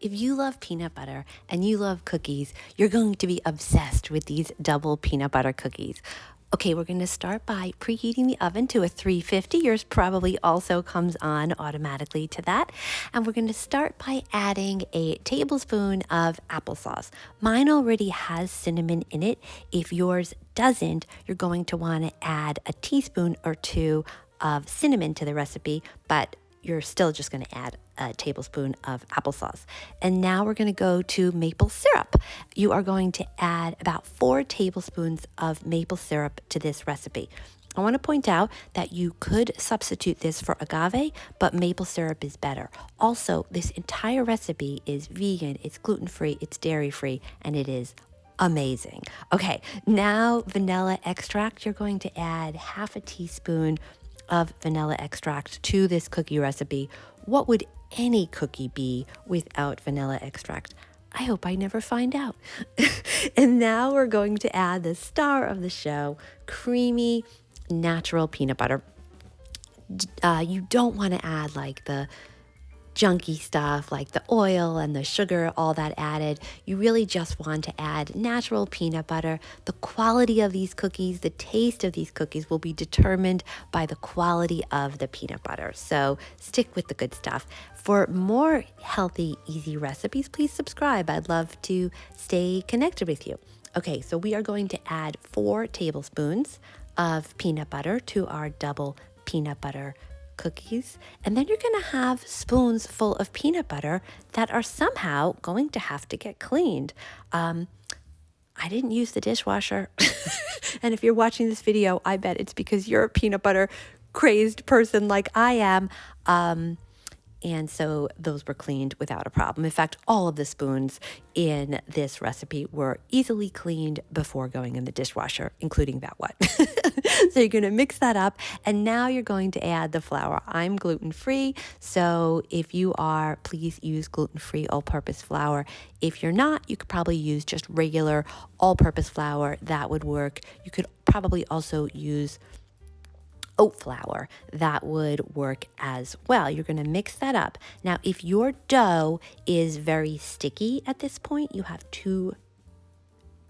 If you love peanut butter and you love cookies, you're going to be obsessed with these double peanut butter cookies. Okay, we're going to start by preheating the oven to a 350. Yours probably also comes on automatically to that. And we're going to start by adding a tablespoon of applesauce. Mine already has cinnamon in it. If yours doesn't, you're going to want to add a teaspoon or two of cinnamon to the recipe, but you're still just going to add a tablespoon of applesauce. And now we're going to go to maple syrup. You are going to add about 4 tablespoons of maple syrup to this recipe. I want to point out that you could substitute this for agave, but maple syrup is better. Also, this entire recipe is vegan, it's gluten-free, it's dairy-free, and it is amazing. Okay, now vanilla extract. You're going to add half a teaspoon of vanilla extract to this cookie recipe. What would any cookie be without vanilla extract? I hope I never find out. And now we're going to add the star of the show, creamy natural peanut butter. You don't want to add like the junky stuff like the oil and the sugar, all that added. You really just want to add natural peanut butter. The quality of these cookies, the taste of these cookies will be determined by the quality of the peanut butter. So stick with the good stuff. For more healthy, easy recipes, please subscribe. I'd love to stay connected with you. Okay, so we are going to add 4 tablespoons of peanut butter to our double peanut butter cookies, and then you're going to have spoons full of peanut butter that are somehow going to have to get cleaned. I didn't use the dishwasher. And if you're watching this video, I bet it's because you're a peanut butter crazed person like I am. And so those were cleaned without a problem. In fact, all of the spoons in this recipe were easily cleaned before going in the dishwasher, including that one. So you're going to mix that up. And now you're going to add the flour. I'm gluten-free. So if you are, please use gluten-free all-purpose flour. If you're not, you could probably use just regular all-purpose flour. That would work. You could probably also use oat flour. That would work as well. You're going to mix that up. Now, if your dough is very sticky at this point, you have 2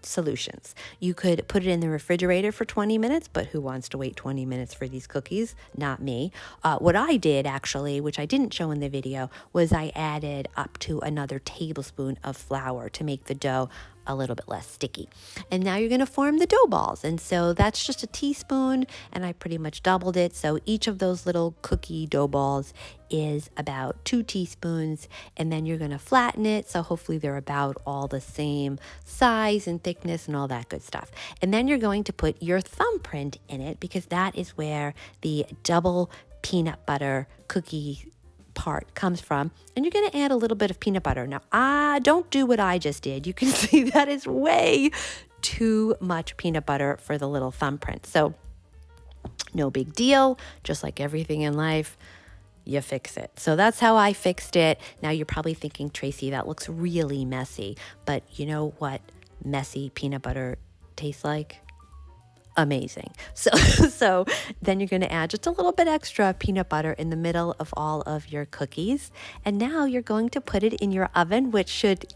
solutions. You could put it in the refrigerator for 20 minutes, but who wants to wait 20 minutes for these cookies? Not me. What I did actually, which I didn't show in the video, was I added up to another tablespoon of flour to make the dough a little bit less sticky. And now you're going to form the dough balls. And so that's just a teaspoon, and I pretty much doubled it. So each of those little cookie dough balls is about 2 teaspoons, and then you're going to flatten it. So hopefully they're about all the same size and thickness and all that good stuff. And then you're going to put your thumbprint in it, because that is where the double peanut butter cookie part comes from. And you're going to add a little bit of peanut butter. Now, don't do what I just did. You can see that is way too much peanut butter for the little thumbprint. So no big deal. Just like everything in life, you fix it. So that's how I fixed it. Now you're probably thinking, Tracy, that looks really messy. But you know what messy peanut butter tastes like? Amazing. So then you're going to add just a little bit extra peanut butter in the middle of all of your cookies. And now you're going to put it in your oven, which should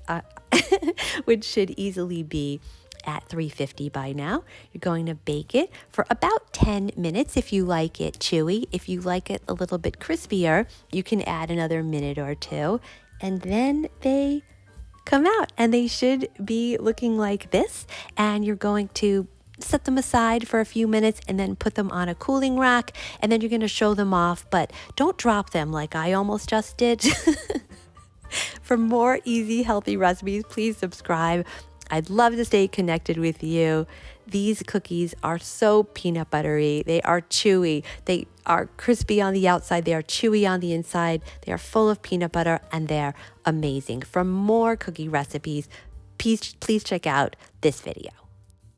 easily be at 350 by now. You're going to bake it for about 10 minutes if you like it chewy. If you like it a little bit crispier, you can add another minute or 2. And then they come out and they should be looking like this. And you're going to set them aside for a few minutes and then put them on a cooling rack, and then you're going to show them off, but don't drop them like I almost just did. For more easy, healthy recipes, please subscribe. I'd love to stay connected with you. These cookies are so peanut buttery. They are chewy. They are crispy on the outside. They are chewy on the inside. They are full of peanut butter, and they're amazing. For more cookie recipes, please check out this video.